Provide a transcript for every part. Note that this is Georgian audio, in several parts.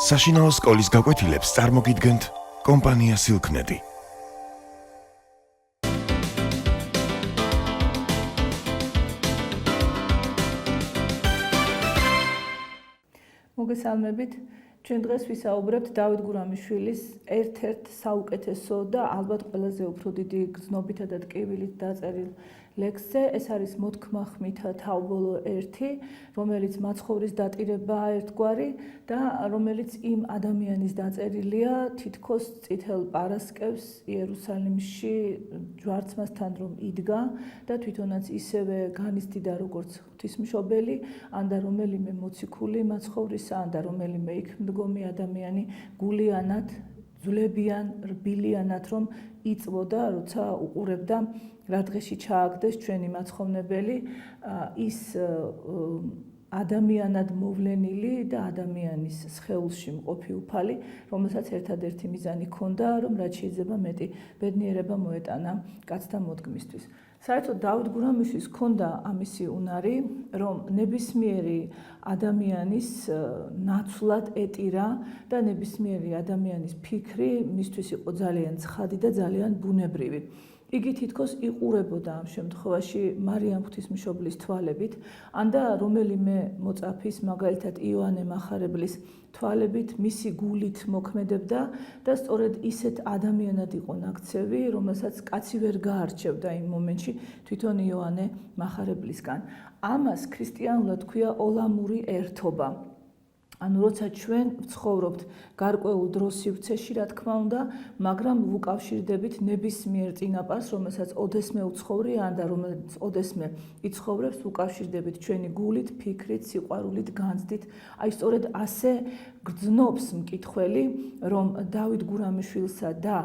საშინაო სკოლის გაკვეთილებს წარმოგიდგენთ კომპანია სილქნეტი. მოგესალმებით. ჩვენ დღეს ვისაუბრებთ დავით გურამიშვილის ერთ-ერთ საუკეთესო და ალბათ ყველაზე უფრო დიდი გრძნობითა და ტკივილით დაწერილ ლექსზე. ეს არის მოთქმა ხმითა თავბოლო 1, რომელიც მაცხოვრის დატირებაა ერთგვარი და რომელიც იმ ადამიანის დაწერილია, თითქოს წითელ პარასკევს იერუსალიმში ჯვარცმასთან რომ იდგა და თვითონაც ისევე განიცდიდა როგორც ღვთისმშობელი, ან და რომელიმე მოციქული მაცხოვრისა, ან და რომელიმე იქ მდგომი ადამიანი გულიანად, ძვლებიან, რბილიანად რომ იწვოდა, როცა უყურებდა რა დღეში ჩააგდეს ჩვენი მაცხოვრებელი, ის ადამიანად მოვლენილი და ადამიანის სხეულში მყოფი უფალი, რომელსაც ერთადერთი მიზანი ჰქონდა, რომ რაც შეიძლება მეტი ბედნიერება მოეტანა კაცთა მოდგმისთვის. საერთოდ დავით გურამიშვილს ჰქონდა ამისი უნარი, რომ ნებისმიერი ადამიანის ნაცვლად ეტირა და ნებისმიერი ადამიანის ფიქრი მისთვის იყო ძალიან ცხადი და ძალიან ბუნებრივი. იგი თითქოს იყურებოდა ამ შემთხვევაში მარიამ ღვთისმშობლის თვალებით, ან და რომელიმე მოწაფის, მაგალითად იოანე მახარებლის თვალებით, მისი გულით მოქმედებდა და სწორედ ისეთ ადამიანად იყო ნაქცევი, რომელსაც კაცი ვერ გაარჩევდა იმ მომენტში თვითონ იოანე მახარებლისგან. ამას ქრისტიანულად ქვია ოლამური ერთობა. ანუ როცა ჩვენ ვცხოვრობთ გარკვეულ დროს სივრცეში, რა თქმა უნდა, მაგრამ ვუკავშირდებით ნებისმიერ წინაპარს, რომელსაც ოდესმე უცხოვრია, ან და რომელიც ოდესმე იცხოვრებს, ვუკავშირდებით ჩვენი გულით, ფიქრით, სიყვარულით, განცდით. აი სწორედ ასე გრძნობს მკითხველი, რომ დავით გურამიშვილსა და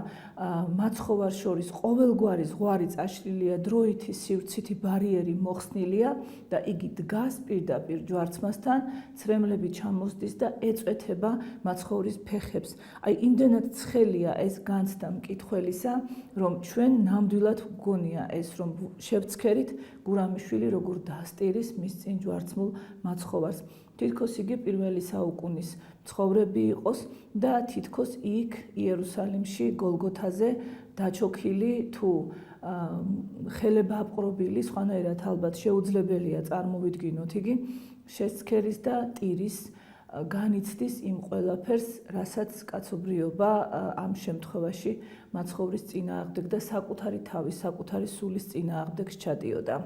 მაცხოვარს შორის ყოველგვარი ზღვარი წაშლილია, დროითი სივრცითი ბარიერი მოხსნილია და იგი დგას პირდაპირ ჯვარცმასთან, ცრემლები ჩამოსდის და ეწვეთება მაცხოვრის ფეხებს. აი იმდენად ცხელია ეს განცდა მკითხველისა, რომ ჩვენ ნამდვილად გგონია ეს, რომ შევცქერით გურამიშვილი როგორ დასტირის მის წინ ჯვარცმულ მაცხოვარს. თითქოს იგი პირველი საუკუნის მცხოვრები იყოს და თითქოს იქ იერუსალიმში გოლგოთაზე დაჩოქილი თუ ხელება აპყრობილი, სხვანაირად ალბათ შეუძლებელია წარმოვიდგინოთ იგი, შეცქერის და ტირის განიცდის იმ ყველაფერს, რასაც კაცობრიობა ამ შემთხვევაში მაცხოვრის წინააღმდეგ და საკუთარი თავის, საკუთარი სულის წინააღმდეგ ჩადიოდა.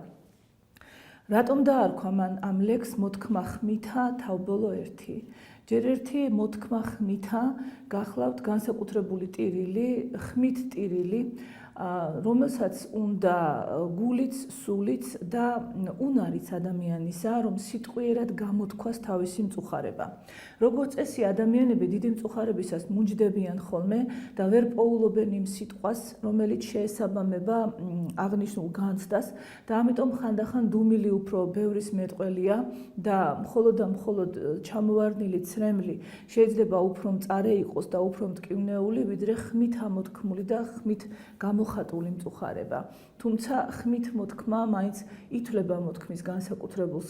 რატომ დაარქვა მან ამ ლექსს მოთქმა ხმითა თავბოლო 1? ჯერ ერთი მოთქმა ხმითა გახლავთ განსაკუთრებული ტირილი, ხმით ტირილი, რომელსაც უნდა გულიც, სულიც და უნარიც ადამიანისა, რომ სიტყვიერად გამოთქვას თავისი მწუხარება. როგორც წესი, ადამიანები დიდი მწუხარებისას მუნჯდებიან ხოლმე და ვერ პოულობენ იმ სიტყვას, რომელიც შეესაბამება აღნიშნულ განცდას და ამიტომ ხანდახან დუმილი უფრო ბევრის მეტყველია და მხოლოდ ჩამოვარდნილი ცრემლი შეიძლება უფრო მწარე იყოს და უფრო მტკივნეული, ვიდრე ხმით ამოთქმული და ხმით გამოხატული მწუხარება. თუმცა ხმით მოთქმა მაინც ითვლება მოთქმის განსაკუთრებულ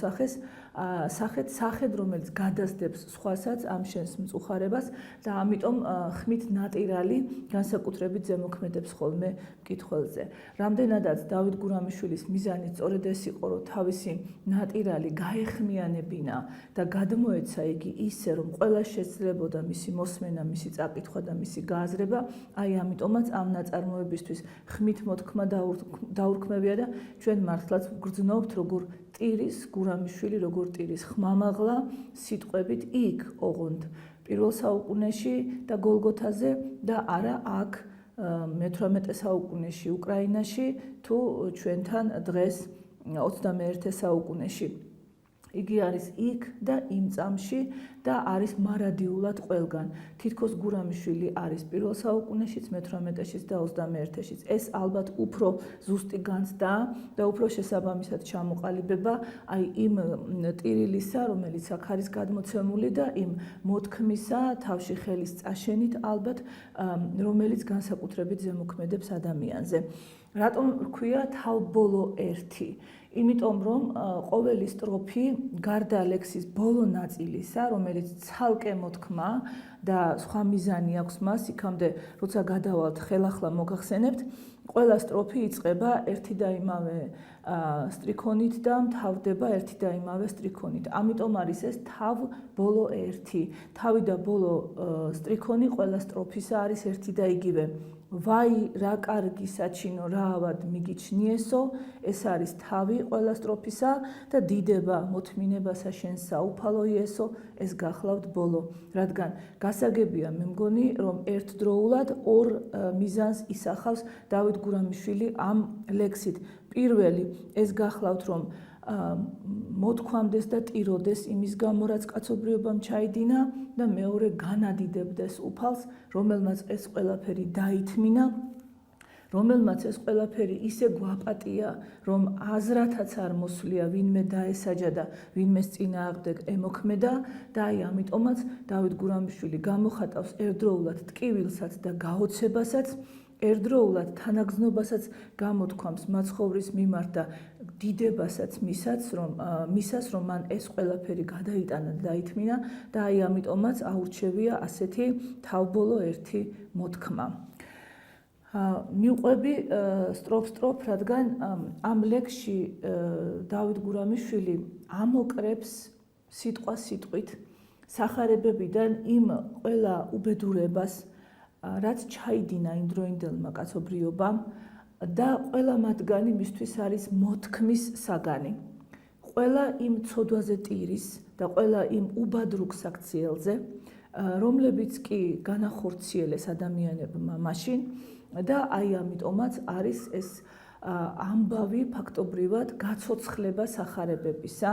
სახედ, რომელიც გადასდებს სხვასაც ამ შენს მწუხარებას და ამიტომ ხმით ნატირალი განსაკუთრებით ზემოქმედებს ხოლმე მკითხველზე. რამდენადაც დავით გურამიშვილის მიზანი სწორედ ეს იყო, რომ თავისი ნატირალი გაეხმიანებინა და გადმოეცა იგი ისე, რომ ყველა შესძლებოდა მისი მოსმენა, მისი წაკითხვა და მისი გააზრება, აი ამიტომაც ამ ნაწარმოებისთვის ხმით მოთქმა დაურქმევია და ჩვენ მართლაც ვგრძნობთ, როგორ ტირის გურამიშვილი, როგორ ტირის ხმამაღლა სიტყვებით იქ ოღონდ პირველ საუკუნეში და გოლგოთაზე და არა აქ მე-18 საუკუნეში უკრაინაში თუ ჩვენთან დღეს 21 საუკუნეში. იგი არის იქ და იმ წამში და არის მარადიულად ყველგან. თითქოს გურამიშვილი არის პირველ საუკუნეშიც, მე-18-შიც და 21-შიც. ეს ალბათ უფრო ზუსტი განცდაა და უფრო შესაბამისად ჩამოყალიბება აი იმ ტირილისა, რომელიც აქ არის გადმოცემული და იმ მოთქმისა, თავში ხელის წაშენით ალბათ, რომელიც განსაკუთრებით ზემოქმედებს ადამიანზე. რატომ რქვია თავბოლო 1? იმიტომ რომ ყოველი სტროფი გარდა ლექსის ბოლო ნაწილისა, რომელიც ცალკე მოთქმა და სხვა მიზანი აქვს მას, იქამდე როცა გადავალთ ხელახლა მოგახსენებთ, ყველა სტროფი იწყება ერთი და იმავე სტრიქონით და მთავრდება ერთი და იმავე სტრიქონით. ამიტომ არის ეს თავ ბოლო ერთი. თავი და ბოლო სტრიქონი ყველა სტროფისა არის ერთი და იგივე. ვაი რა კარგი საჩინო რა ავად მიგიჩნიესო, ეს არის თავი ყველა სტროფისა და დიდება მოთმინებასა შენ საუფალო იესო, ეს გახლავთ ბოლო. რადგან გასაგებია მე მგონი რომ ერთდროულად ორ მიზანს ისახავს დავით გურამიშვილი ამ ლექსით. პირველი ეს გახლავთ რომ მოთქვამდეს და ტიროდეს იმის გამო რაც კაცობრიობამ ჩაიდინა და მეორე განადიდებდეს უფალს, რომელმაც ეს ყველაფერი დაითმინა, რომელმაც ეს ყველაფერი ისე გვაპატია, რომ აზრათაც არ მოსვლია ვინმე დაესაჯა და ვინმეს წინააღმდეგ ემოქმედა და აი ამიტომაც დავით გურამიშვილი გამოხატავს ერთდროულად ტკივილსაც და გაოცებასაც, ერთდროულად თანაგზნობასაც გამოთქვამს მაცხოვრის მიმართ და დიდებასაც მისას რომ მან ეს ყველაფერი გადაიტანა და დაითმინა და აი ამიტომაც აურჩევია ასეთი თავბოლო ერთი მოთქმა. მივყვები სტროფ, რადგან ამ ლექსში დავით გურამიშვილი ამოკრებს სიტყვით სახარებებიდან იმ ყველა უბედურებას, რაც ჩაიდინა იმდროინდელმა კაცობრიობამ და ყველა მათგანი მისთვის არის მოთქმის საგანი. ყველა იმ ცოდვაზე ტირის და ყველა იმ უბადრუგ საქციელზე, რომლებიც კი განახორციელეს ადამიანებმა მაშინ და აი ამიტომაც არის ეს ამბავი ფაქტობრივად გაცოცხლება სახარებებისა,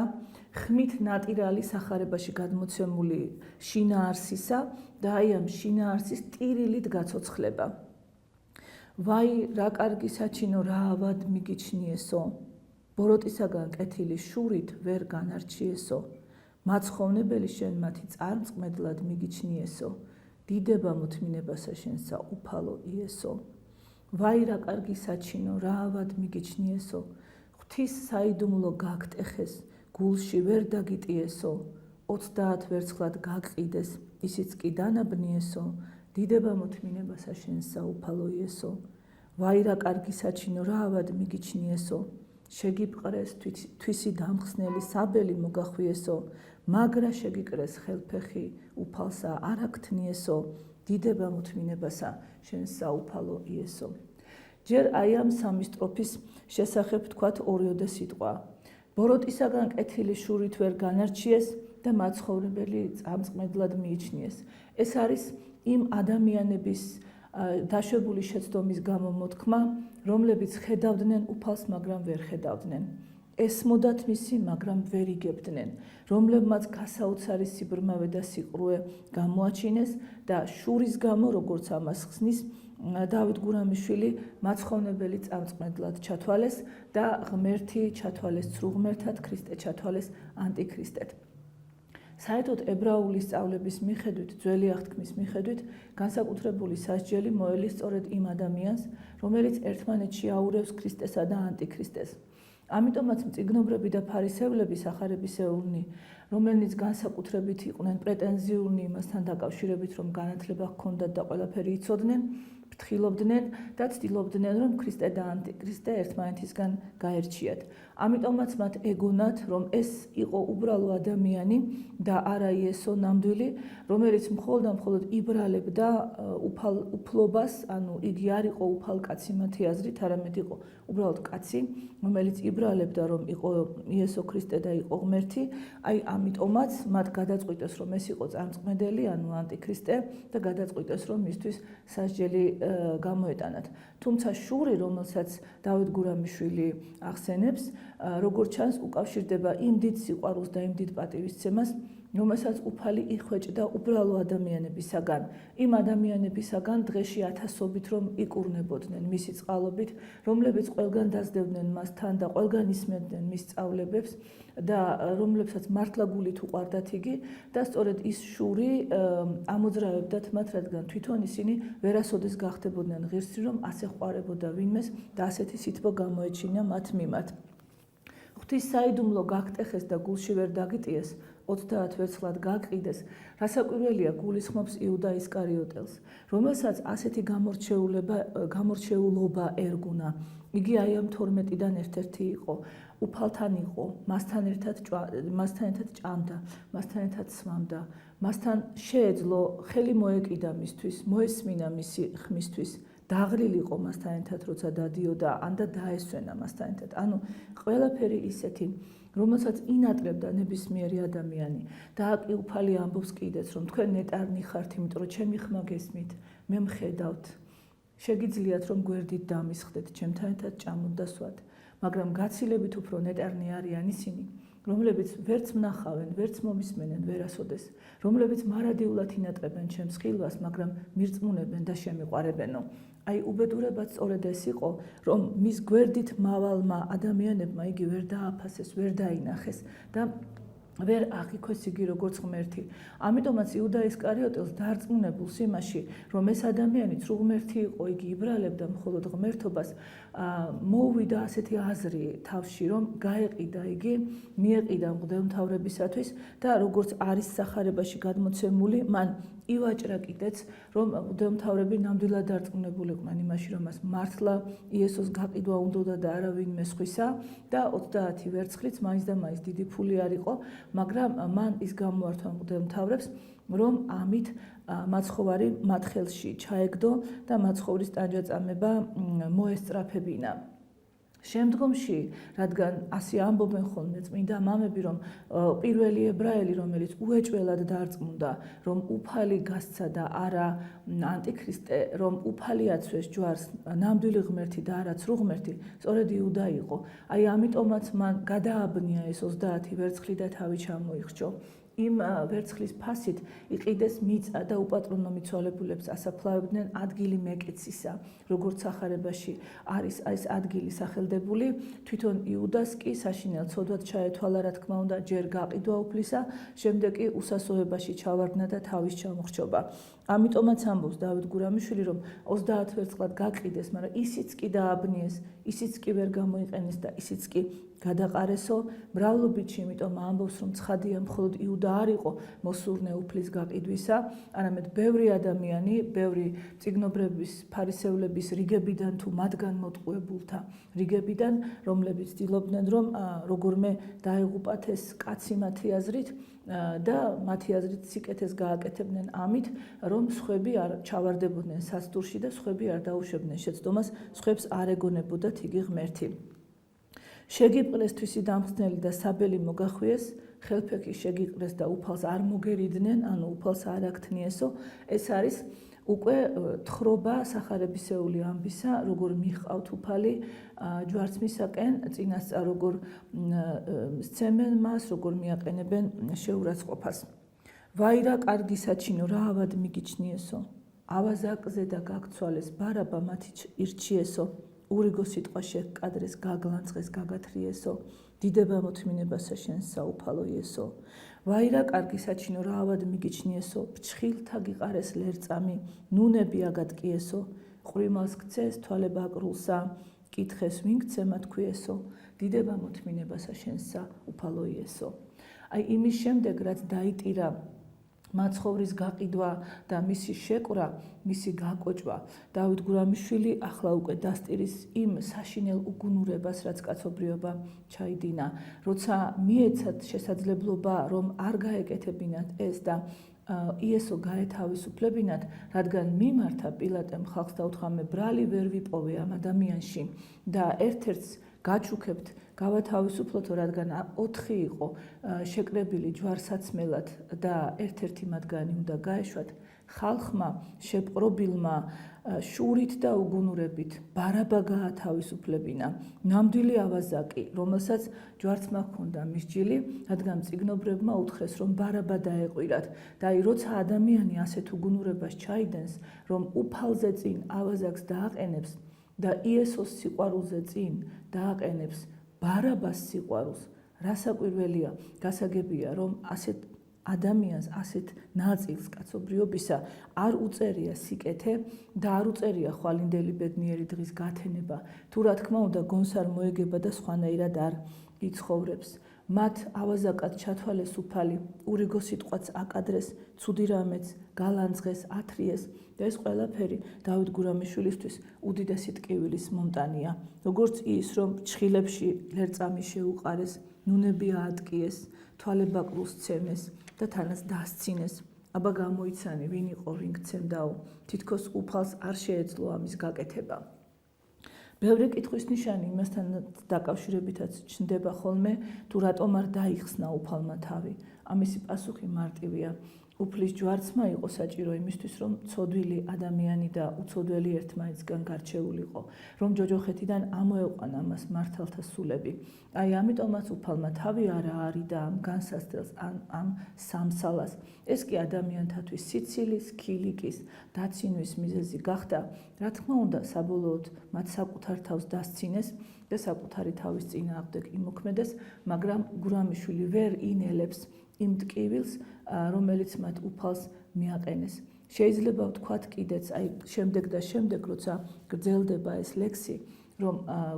ხმით ნატირალი სახარებაში გადმოცემული შინაარსისა და აი ამ შინაარსის ტირილით გაცოცხლება. ვაი რა კარგი საჩინო რა ავად მიგიჩნიესო, ბოროტისაგან კეთილი შურით ვერ განარჩიესო, მაცხოვრებელი შენ მათი წარმწყმედლად მიგიჩნიესო, დიდება მოთმინებასა შენ საუფალო იესო. ვაი რა კარგი საჩინო რა ავად მიგიჩნიესო, ღვთის საიდუმლო გაგტეხეს, გულში ვერ დაგიტიესო, 30 ვერცხლად გაგყიდეს, ისიც კი დანაბნიესო, დიდება მოთმინებასა შენ საუფალო იესო. ვაი რა კარგი საჩინო რა ავად მიგიჩნიესო, შეგიპყრეს თვისი დამხსნელი საბელი მოგახვიესო, მაგრა შეგიკრეს ხელფეხი უფალსა არ აქთნიესო, დიდება მოთმინებასა შენ საუფალო იესო. ჯერ აი ამ სამი სტროფის შესახებ თქვათ ორიოდე სიტყვა. ბოროტისაგან კეთილი შურით ვერ განარჩიეს და მაცხოვრებელი წარმწყმედლად მიიჩნიეს. ეს არის იმ ადამიანების დაშვებული შეცდომის გამო მოთქმა, რომლებიც ხედავდნენ უფალს, მაგრამ ვერ ხედავდნენ. ესმოდათ მისი, მაგრამ ვერ იგებდნენ, რომლებმაც გასაოცარი სიბრმავე და სიყრუე გამოაჩინეს და შურის გამო, როგორც ამას ხსნის დავით გურამიშვილი, მაცხოვრებელი წარმწყმედლად ჩათვალეს და ღმერთი ჩათვალეს ცრუღმერთად, ქრისტე ჩათვალეს ანტიქრისტედ. საერთოდ ებრაული სწავლების მიხედვით, ძველი აღთქმის მიხედვით, განსაკუთრებული სასჯელი მოელის სწორედ იმ ადამიანს, რომელიც ერთმანეთში აურევს ქრისტესა და ანტიქრისტეს. ამიტომაც მწიგნობრები და ფარისევლები სახარებისეულნი, რომელნიც განსაკუთრებით იყვნენ პრეტენზიულნი იმასთან დაკავშირებით, რომ განათლება ჰქონდათ და ყველაფერი იცოდნენ, ფრთხილობდნენ და ცდილობდნენ, რომ ქრისტე და ანტიქრისტე ერთმანეთისგან გაერჩიათ. ამიტომაც მათ ეგონათ, რომ ეს იყო უბრალო ადამიანი და არა იესო ნამდვილი, რომელიც მხოლოდ იბრალებდა უფლობას, ანუ იგი არ იყო უფალკაცი მათი აზრით, არამედ იყო უბრალოდ კაცი, რომელიც იბრალებდა, რომ იყო იესო ქრისტე და იყო ღმერთი. აი ამიტომაც მათ გადაწყვიტეს, რომ ეს იყო წარმწყმედელი, ანუ ანტიქრისტე და გადაწყვიტეს, რომ მისთვის სასჯელი გამოეტანათ. თუმცა შური, რომელსაც დავით გურამიშვილი ახსენებს, როგორც ჩანს, უკავშირდება იმ დიდ სიყვარულს და იმ დიდ პატივისცემას, რომელსაც უფალი იხვეჭდა უბრალო ადამიანებისაგან, იმ ადამიანებისაგან დღეში ათასობით რომ იკურნებოდნენ მისი წყალობით, რომლებიც ყველგან დასდევდნენ მასთან და ყველგან ისმენდნენ მის სწავლებებს და რომლებსაც მართლა გულით უყვარდათ იგი და სწორედ ის შური ამოძრავებდათ მათ, რადგან თვითონ ისინი ვერასოდეს გახდებოდნენ ღირსი, რომ ასე ყვარებოდა ვინმეს და ასეთი სითბო გამოეჩინა მათ მიმართ. ღვთის საიდუმლო გაგტეხეს და გულში ვერ დაგიტიეს, 30 ვერცხლად გაგყიდეს, რასაკვირველია გულისხმობს იუდა ისკარიოტელს, რომელსაც ასეთი გამორჩეულობა ერგუნა. იგი აი ამ 12-დან ერთ-ერთი იყო, უფალთან იყო, მასთან ერთად ჭამდა, მასთან ერთად სვამდა, მასთან შეეძლო, ხელი მოეკიდა მისთვის, მოესმინა მისი ხმისთვის, დაღლილი იყო მასთან ერთად, როცა დადიოდა, ან და დაესვენა მასთან ერთად. ანუ ყველაფერი ისეთი, რომელსაც ინატრებდა ნებისმიერი ადამიანი და აკი უფალი ამბობს კიდეც, რომ თქვენ ნეტარნი ხართ, იმიტომ რომ ჩემი ხმა გესმით, მე მხედავთ. შეგიძლიათ რომ გვერდით დამისხდეთ, ჩემთან ერთად ჭამოთ და სვათ, მაგრამ გაცილებით უფრო ნეტარნი არიან ისინი, რომლებიც ვერც მნახავენ, ვერც მომისმენენ ვერასოდეს, რომლებიც მარადიულად ინატრებენ ჩემს ხილვას, მაგრამ მირწმუნებენ და შემიყვარებენო. აი უბედურებაც სწორედ ეს იყო, რომ მის გვერდით მავალმა ადამიანებმა იგი ვერ დააფასეს, ვერ დაინახეს და ვერ აღიქვეს იგი როგორც ღმერთი. ამიტომაც იუდა ისკარიოტელს დარწმუნებულს იმაში, რომ ეს ადამიანი თუ ღმერთი იყო, იგი იბრალებდა მხოლოდ ღმერთობას, მოუვიდა ასეთი აზრი თავში, რომ გაეყიდა იგი, მიეყიდა მღვდელმთავრებისათვის და როგორც არის სახარებაში გადმოცემული, მან ივაჭრა კიდეც, რომ მღვდელმთავრები ნამდვილად დარწმუნებულიყვნენ იმაში, რომ მას მართლა იესოს გაყიდვა უნდოდა და არა ვინმე სხვისა და 30 ვერცხლიც მაინც და მაინც დიდი ფული არ იყო, მაგრამ მან ის გამოართვა მღვდელმთავრებს, რომ ამით მაცხოვარი მათ ხელში ჩაეგდო და მაცხოვრის ტანჯაწამება მოესწრაფებინა. შემდგომში, რადგან ასე ამბობენ ხოლმე წმინდა მამები, რომ პირველი ებრაელი, რომელიც უეჭველად დარწმუნდა, რომ უფალი გასცა და არა ანტიქრისტე, რომ უფალი აცვეს ჯვარს, ნამდვილი ღმერთი და არა ცრუ ღმერთი, სწორედ იუდა იყო. აი ამიტომაც მან გადააბნია ეს 30 ვერცხლი და თავი ჩამოიხრჩო. იმ ვერცხლის ფასით იყიდეს მიწა და უპატრონო მიცვალებულებს ასაფლავებდნენ ადგილი მეკეცისა, როგორც სახარებაში არის ეს ადგილი სახელდებული, თვითონ იუდას კი საშინელ ცოდვად ჩაეთვალა, რა თქმა უნდა, ჯერ გაყიდვა უფლისა, შემდეგ კი უსასოებაში ჩავარდნა და თავის ჩამოხრჩობა. ამიტომაც ამბობს დავით გურამიშვილი, რომ 30 ვერცხლად გაყიდეს, მაგრამ ისიც კი დააბნიეს, ისიც კი ვერ გამოიყენეს და ისიც კი გადაყარესო, მრავლობითში, იმიტომ ამბობს, რომ ცხადია მხოლოდ იუდა არ იყო მოსურნე უფლის გაყიდვისა, არამედ ბევრი ადამიანი, ბევრი მწიგნობრების, ფარისევლების რიგებიდან თუ მათგან მოტყუებულთა რიგებიდან, რომლებიც ცდილობდნენ, რომ როგორმე დაეღუპათ ეს კაცი მათი აზრით და მათი აზრით სიკეთეს გააკეთებდნენ ამით, რომ სხვები არ ჩავარდებოდნენ სასტურში და სხვები არ დაუშვებდნენ შეცდომას, სხვებს არ ეგონებოდათ იგი ღმერთი. შეგიპყრეს თვისი დამხსნელი და საბელი მოგახვიეს, ხელფექი შეგიყრეს და უფალს არ მოგერიდნენ, ანუ უფალს არ აქთნიესო, ეს არის უკვე თხრობა სახარებისეული ამბისა, როგორ მიჰყავთ უფალი ჯვარცმისაკენ, წინასწარ როგორ სცემენ მას, როგორ მიაყენებენ შეურაცხყოფას. ვაირა კარგი საჩინო, რა ავად მიგიჩნიესო, ავაზაკზე და გაგცვალეს, ბარაბა მათი ირჩიესო, ურიგო სიტყვა შეკადრეს, გაგლანცხეს, გაგათრიესო, დიდება მოთმინებასა შენსა უფალო იესო. ვაირა კარგი საჩინო, რა ავად მიგიჩნიესო, ფრჩხილთა გიყარეს ლერწამი, ნუნები აგატკიესო, ყვრიმალს გცეს, თვალება აკრულსა, კითხეს ვინ გცემა თქვიესო, დიდება მოთმინებასა შენსა უფალო იესო. აი იმის შემდეგ, რაც დაიტირა მაცხოვრის გაყიდვა და მისი შეკვრა, მისი გაკოჭვა, დავით გურამიშვილი ახლა უკვე დასტირის იმ საშინელ უგუნურებას, რაც კაცობრიობა ჩაიდინა, როცა მიეცათ შესაძლებლობა, რომ არ გაეკეთებინათ ეს და იესო გაეთავისუფლებინათ, რადგან მიმართა პილატემ ხალხს და უთხრა მე ბრალი ვერ ვიპოვე ამ ადამიანში და ერთ-ერთს გაჩუქებთ, გავათავისუფლოთო, რადგან 4 იყო შეკრებილი ჯვარსაცმელად და ერთ-ერთი მათგანი უნდა გაეშვათ, ხალხმა შეპყრობილმა შურით და უგუნურებით ბარაბა გაათავისუფლებინა, ნამდვილი ავაზაკი, რომელსაც ჯვარცმა ჰქონდა მისჯილი, რადგან მწიგნობრებმა უთხრეს, რომ ბარაბა დაეყვირათ და აი როცა ადამიანი ასეთ უგუნურებას ჩაიდენს, რომ უფალზე წინ ავაზაკს დააყენებს და იესოს სიყვარულზე წინ დააყენებს ბარაბას სიყვარულს, რასაკვირველია, გასაგებია, რომ ასეთ ადამიანს, ასეთ ნაწილს კაცობრიობისა არ უწერია სიკეთე და არ უწერია ხვალინდელი ბედნიერი დღის გათენება, თუ რა თქმა უნდა გონს არ მოეგება და სხვანაირად არ იცხოვრებს. მათ ავაზაკად ჩათვალეს უფალი, ურიგო სიტყვაც აკადრეს, ცუდი რამეც გალანძღეს, ათრიეს და ეს ყველაფერი დავით გურამიშვილისთვის უდიდესი ტკივილის მომტანია. როგორც ის, რომ ჩხილებში ლერწამი შეუყარეს, ნუნები აატკიეს, თვალებაკლულს ცემეს და თანაც დასცინეს. აბა გამოიცანი, ვინ იყო, ვინ გცემდაო, თითქოს უფალს არ შეეძლო ამის გაკეთება. ბევრი კითხვის ნიშანი იმასთან დაკავშირებითაც ჩნდება ხოლმე, თუ რატომ არ დაიხსნა უფალმა თავი. ამისი პასუხი მარტივია. უფლის ჯვარცმა იყო საჭირო იმისთვის, რომ ცოდვილი ადამიანი და უცოდველი ერთმანეთისგან გარჩეულიყო, რომ ჯოჯოხეთიდან ამოეყვანა მას მართალთა სულები. აი ამიტომაც უფალმა თავი არა არიდა ამ განსასწრელს, ამ სამსალას. ეს კი ადამიანთათვის სიცილის, ქილიკის, დაცინვის მიზეზი გახდა, რა თქმა უნდა, საბოლოოდ მათ საკუთარ თავს დასცინეს და საკუთარი თავის წინააღმდეგ იმოქმედეს, მაგრამ გურამიშვილი ვერ ინელებს იმ ტკივილს, რომელიც მათ უფალს მიაყენეს. შეიძლება ვთქვათ კიდეც, აი შემდეგ და შემდეგ, როცა გრძელდება ეს ლექსი, რომ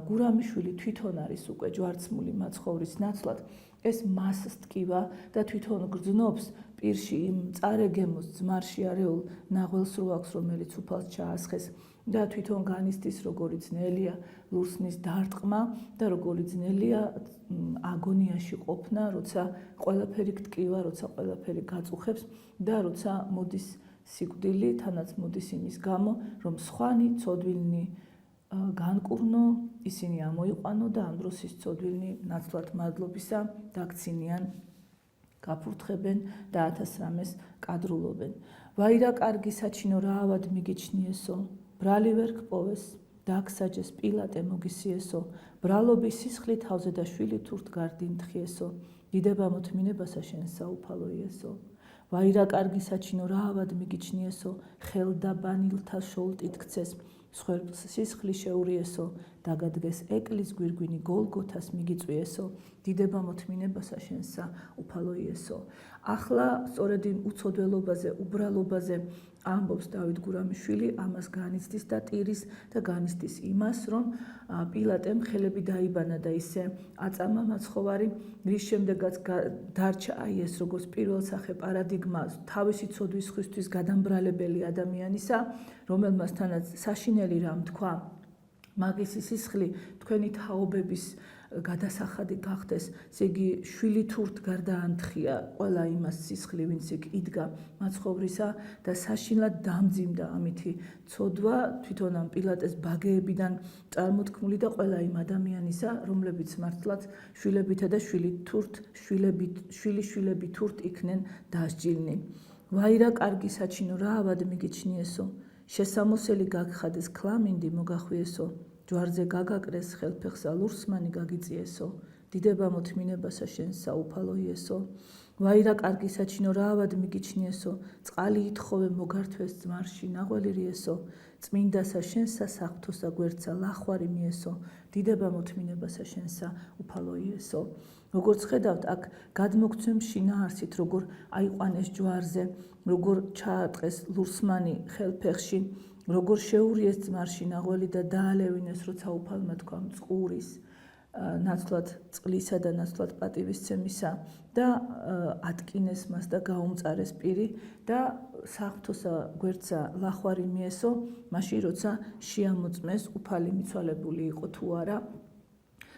გურამიშვილი თვითონ არის უკვე ჯვარცმული მაცხოვრის ნაცვლად, ეს მასს ტკივა და თვითონ გრძნობს პირში იმ წარეგემოს ძმარში არეულ ნაღველს რო აქვს, რომელიც უფალს ჩაასხეს და თვითონ განიცდის, როგორი ძნელია ლურსმნის დარტყმა და როგორი ძნელია აგონიაში ყოფნა, როცა ყველაფერი გტკივა, როცა ყველაფერი გაწუხებს და როცა მოდის სიკვდილი, თანაც მოდის იმის გამო, რომ სხვანი ცოდვილნი განკურნო, ისინი ამოიყვანო და ამ დროს ის ცოდვილნი ნაცვლად მადლობისა დაქცინიან, გაფურთხებენ და 1000 რამეს კადრულობენ. ვაირა კარგი საჩინო რა ავად მიგიჩნიესო, ბრალი ვერ გპოვეს, დაგსაჯეს პილატე მოგისიესო, ბრალობის სისხლი თავზე და შვილი თურთ გარდინთხიესო, დიდება მოთმინებასა შენ საუფალო იესო. ვაირა კარგი საჩინო რა ავად მიგიჩნიესო, ხელდა ბანილთა შოლტით გცეს, სხვერპლს სისხლი შეურიესო, დაგადგეს ეკლის გვირგვინი გოლგოთას მიგიწვიესო, დიდება მოთმინებასა შენსა უფალო იესო. ახლა სწორედ იმ უცოდველობაზე, უბრალობაზე ამბობს დავით გურამიშვილი, ამას განიცდის და ტირის და განიცდის იმას, რომ პილატემ ხელები დაიბანა და ისე აწამა მაცხოვარი, რის შემდეგაც დარჩა აი ეს როგორც პირველსახე პარადიგმა თავისი ცოდვის ხვისთვის გადამბრალებელი ადამიანისა, რომელმაც თანაც საშინელი რამ თქვა, მაგისი სისხლი თქვენი თაობების გადასახადი გახდეს, ესე იგი შვილი თურთ გარდაანთხია ყველა იმას სისხლი, ვინც იქ იდგა მაცხოვრისა და საშინლად დამძიმდა ამითი ცოდვა თვითონ ამ პილატეს ბაგეებიდან წარმოთქმული და ყველა იმ ადამიანისა, რომლებიც მართლაც შვილებითა და შვილიშვილები თურთ იქნენ დასჯილნი. ვაირა კარგი საჩინო რა ავად მიგიჩნიესო, შესამოსელი გაგხადეს ქლამინდი მოგახვიესო, ჯვარზე გაგაკრეს ხელფეხსა ლურსმანი გაგიწიესო, დიდება მოთმინებასა შენ საუფალო იესო. ვაირა კარგი საჩინო რა ავად მიგიჩნიესო, წყალი ითხოვე მოგართვეს ძმარში ნაღველი რიესო, წმინდასა შენსა საღვთოსა გვერდსა ლახვარი მიესო, დიდება მოთმინებასა შენსა უფალო იესო. როგორც ხედავთ, აქ გადმოგცემ შინაარსით, როგორ აიყვანეს ჯვარზე, როგორ ჩაატყეს ლურსმანი ხელფეხში, როგორ შეურიეს ძმარში ნაღველი და დაალევინეს, როცა უფალმა თქვა მწყურის ნაცვლად წყლისა და ნაცვლად პატივისცემისა და ატკინეს მას და გაუმწარეს პირი და საღვთოსა გვერდსა ლახვარი მიესო, მაშინ როცა შეამოწმეს უფალი მიცვალებული იყო თუ არა,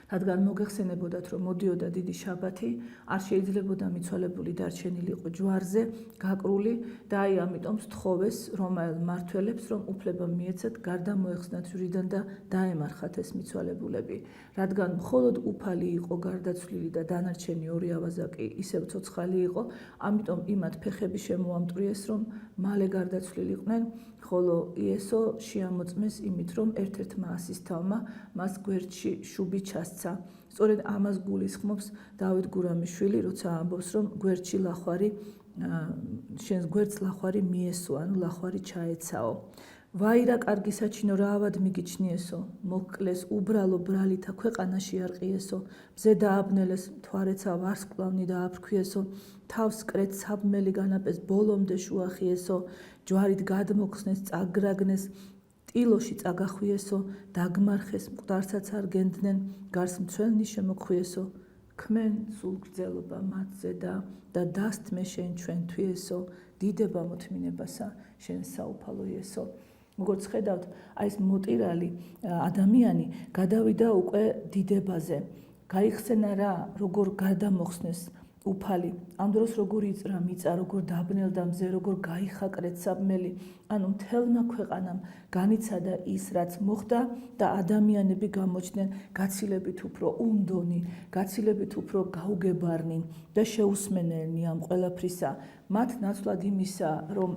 რადგან მოგეხსენებოდათ, რომ მოდიოდა დიდი შაბათი, არ შეიძლებოდა მიცვალებული დარჩენილიყო ჯვარზე, გაკრული და აი ამიტომ სთხოვეს რომაელ მმართველებს, რომ უფლება მიეცათ გარდა მოეხსნათ ჯვრიდან და დაემარხათ ეს მიცვალებულები. რადგან მხოლოდ უფალი იყო გარდაცვლილი და დანარჩენი ორი ავაზაკი ისევ ცოცხალი იყო, ამიტომ იმათ ფეხები შემოამტვრიეს, რომ მალე გარდაცვლილიყვნენ, ხოლო იესო შეამოწმეს იმით, რომ ერთ-ერთმა ასისთავმა მას გვერდში შუბი ჩასცა. სწორედ ამას გულისხმობს დავით გურამიშვილი, როცა ამბობს, რომ გვერდში ლახვარი, შენს გვერდს ლახვარი მიესო, ანუ ლახვარი ჩაეცაო. ვაირა კარგი საჩინო რა ავად მიგიჩნიესო, მოგკლეს უბრალო ბრალითა ქვეყანაში არყიესო, მზე დააბნელეს მთვარეცა ვარსკვლავნი დააფრქვიესო, თავს კრეთ საბმელი განაპეს ბოლომდე შუახიესო, ჯვარით გადმოხსნეს წაგრაგნეს, ტილოში წაგახვიესო, დაგმარხეს მკვდარსაც არ გენდნენ, გარს მცველნი შემოხვიესო, ქმენ სულ გრძელობა მათზე და დასთმე შენ ჩვენთვის ესო დიდება მოთმინებასა შენ საუფალო იესო. როგორც ხედავთ, აი ეს მოტირალი ადამიანი გადავიდა უკვე დიდებაზე. გაიხსენა რა, როგორ გადამოხსნეს უფალი. ამ დროს როგორ იწრა მიწა, როგორ დაბნელდა მზე, როგორ გაიხაკრეთ საბმელი. ანუ მთელმა ქვეყანამ განიცადა ის, რაც მოხდა და ადამიანები გამოჩნდნენ გაცილებით უფრო უნდონი, გაცილებით უფრო გაუგებარნი და შეუსმენელნი ამ ყველაფრისა. მათ ნაცვლად იმისა, რომ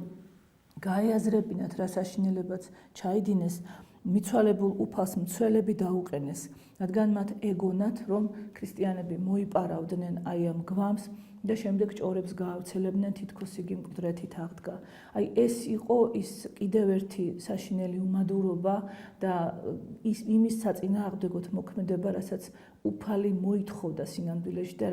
გაეაზრებინათ რა საშინელებაც ჩაიდინეს, მიცვალებულ უფალს მცველები დაუყენეს, რადგან მათ ეგონათ, რომ ქრისტიანები მოიპარავდნენ აი ამ გვამს და შემდეგ ჭორებს გაავრცელებდნენ, თითქოს იგი მკვდრეთით აღდგა. აი ეს იყო ის კიდევ ერთი საშინელი უმადურობა და იმის საწინააღმდეგოდ მოქმედება, რასაც უფალი მოითხოვდა სინამდვილეში და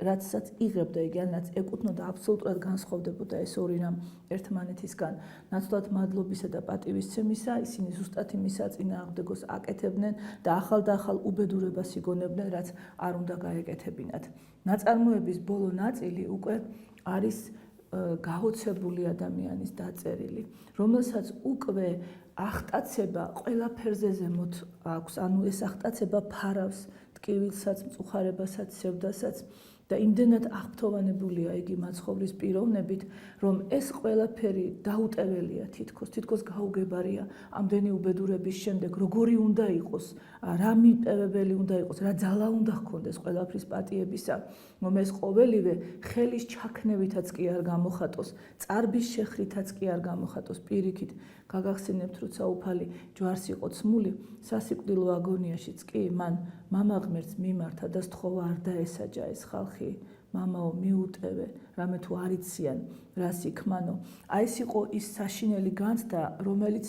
რაცაც იღებდა იგი, რაც ეკუთვნოდა აბსოლუტურად განსხვავდებოდა ეს ორი რამ ერთმანეთისგან. ნაცვლად მადლობისა და პატივისცემისა ისინი ზუსტად იმის საწინააღმდეგოს აკეთებდნენ და ახალ და ახალ უბედურებას იგონებდნენ, რაც არ უნდა გაეკეთებინათ. ნაწარმოების ბოლო ნაწილი უკვე არის გაოცებული ადამიანის დაწერილი, რომელსაც უკვე ახტაცება ყველაფერზე ზემოთ აქვს, ანუ ეს ახტაცება ფარავს ტკივილსაც, მწუხარებასაც, სევდასაც და იმდენად აღფრთოვანებულია იგი მაცხოვრის პიროვნებით, რომ ეს ყველაფერი დაუტეველია თითქოს გაუგებარია ამდენი უბედურების შემდეგ, როგორი უნდა იყოს, რა მიტევებელი უნდა იყოს, რა ძალა უნდა ჰქონდეს ყველაფრის პატიებისა, რომ ეს ყოველივე ხელის ჩაქნევითაც კი არ გამოხატოს, წარბის შეხრითაც კი არ გამოხატოს, პირიქით გაგახსენებთ, როცა უფალი ჯვარს იყო ცმული, სასიკვდილო აგონიაშიც კი მან მამა ღმერთს მიმართა და სთხოვა არ დაესაჯა ეს ხალხი, მამაო მიუტევე, რამე თუ არ იციან რას იქმანო. აი ეს იყო ის საშინელი განცდა, რომელიც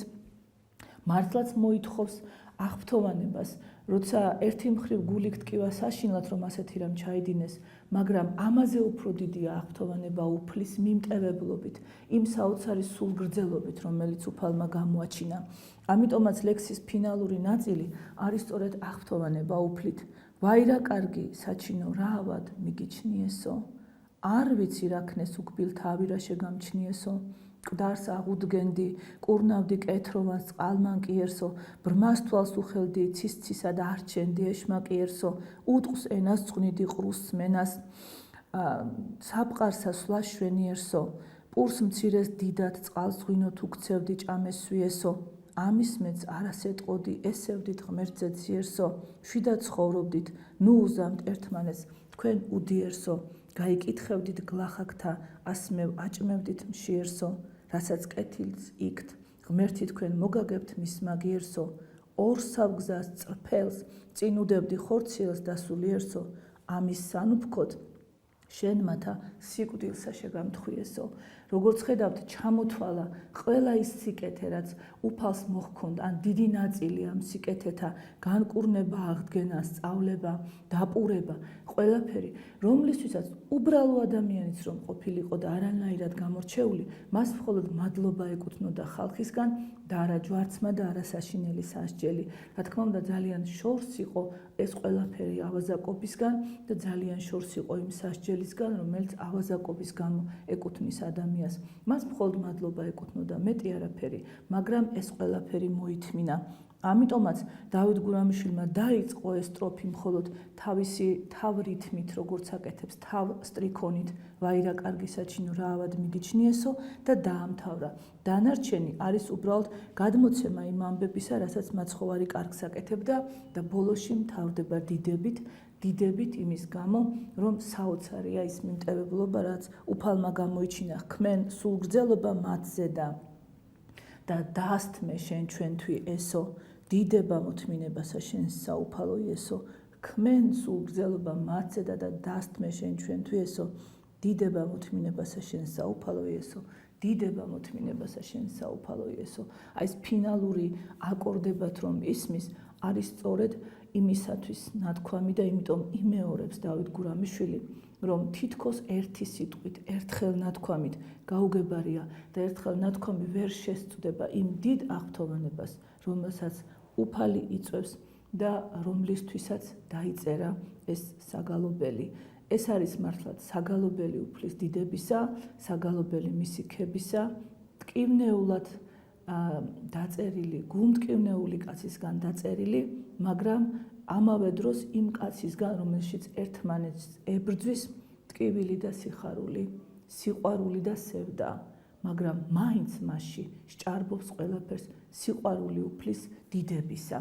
მართლაც მოითხოვს აღფრთოვანებას, როცა ერთი მხრივ გული გტკივა საშინლად, რომ ასეთი რამ ჩაიდინეს, მაგრამ ამაზე უფრო დიდია აღფრთოვანება უფლის მიმტევებლობით, იმ საოცარი სულგრძელობით, რომელიც უფალმა გამოაჩინა. ამიტომაც ლექსის ფინალური ნაწილი არის სწორედ აღფრთოვანება უფლით. ვაი რა კარგი საჩინო რა ავად მიგიჩნიესო, არ ვიცი რა ქნეს უკბილ თავი რა შეგამჩნიესო, მკვდარს აღუდგენდი, კურნავდი კეთროვანს წყალმან კიერსო, ბრმას თვალს უხელდი, ცის-ცისა და არჩენდი ეშმაკიერსო, უტყს ენას წვნიდი ყრუსს მენას, საფყარსა სვლაშვენიერსო, პურს მცირეს დიდად წყალს ღვინო თუ გცევდი ჭამეს სვიესო, ამის მეც არასეტყოდი ესევდით ღმერთზე ძიერსო, შვიდად ცხოვრობდით, ნუ უზამთ ერთმანეს თქვენ უდიერსო, გაიკითხევდით გლახაკთა, ასმევ აჭმევდით მშიერსო, რასაც კეთილს იქთ, ღმერთი თქვენ მოგაგებთ მის მაგიერსო, ორ სავგზას წრფელს, წინ უდევდი ხორციელს დასულიერსო, ამის სანუფქოდ შენ მათა სიკვდილსა შეგამთხვიესო. როგორც ხედავთ, ჩამოთვალა ყველა ის სიკეთე, რაც უფალს მოჰქონდა, ან დიდი ნაწილი ამ სიკეთეთა განკურნება, აღდგენა, სწავლება, დაპურება, ყველაფერი, რომლისთვისაც უბრალო ადამიანიც რომ ყოფილიყო და არანაირად გამორჩეული, მას მხოლოდ მადლობა ეკუთვნოდა ხალხისგან და არა ჯვარცმა და არა საშინელი სასჯელი. რა თქმა უნდა, ძალიან შორს იყო ეს ყველაფერი ავაზაკობისგან და ძალიან შორს იყო იმ სასჯელისგან, რომელიც ავაზაკობის გამო ეკუთვნის ადამიანს. მას მხოლოდ მადლობა ეკუთვნოდა, მეტი არაფერი, მაგრამ ეს ყველაფერი მოითმინა. ამიტომაც დავით გურამიშვილმა დაიწყო ეს სტროფი მხოლოდ თავისი თავრითმით, როგორც აკეთებს, თავ სტრიქონით, ვაი რა კარგი საჩინო რა ავად მიგიჩნიესო და დაამთავრა. დანარჩენი არის უბრალოდ გადმოცემა იმ ამბებისა, რასაც მაცხოვარი კარგს აკეთებდა და ბოლოში მთავრდება დიდებით იმის გამო, რომ საოცარია ის მიმტევებლობა, რაც უფალმა გამოიჩინა, ქმენ სულგრძელობა მათზე და დასთმე შენ ჩვენთვის ესო, დიდება მოთმინებასა შენ საუფალო იესო, ქმენ სულგრძელობა მათზე და დასთმე შენ ჩვენთვის ესო, დიდება მოთმინებასა შენ საუფალო იესო, დიდება მოთმინებასა შენ საუფალო იესო. აი ეს ფინალური აკორდებად რომ ისმის, არის სწორედ იმისათვის ნათქვამი და იმიტომ იმეორებს დავით გურამიშვილი, რომ თითქოს ერთი სიტყვით, ერთხელ ნათქვამით გაუგებარია და ერთხელ ნათქვამი ვერ შესწვდება იმ დიდ აღფრთოვანებას, რომელსაც უფალი იწვევს და რომლისთვისაც დაიწერა ეს საგალობელი. ეს არის მართლაც საგალობელი უფლის დიდებისა, საგალობელი მისი ქებისა, ტკივნეულად დაწერილი, გულმტკივნეული კაცისგან დაწერილი, მაგრამ ამავე დროს იმ კაცისგან, რომელშიც ერთმანეთს ებრძვის ტკივილი და სიხარული, სიყვარული და სევდა, მაგრამ მაინც მასში სჭარბობს ყველაფერს სიყვარული უფლის დიდებისა.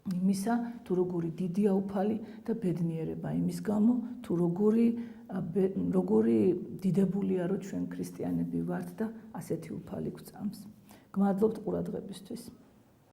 იმისა, თუ როგორი დიდია უფალი და ბედნიერება იმის გამო, თუ როგორი დიდებულია, რომ ჩვენ ქრისტიანები ვართ და ასეთი უფალი გვწამს. გმადლობთ ყურადღებისთვის.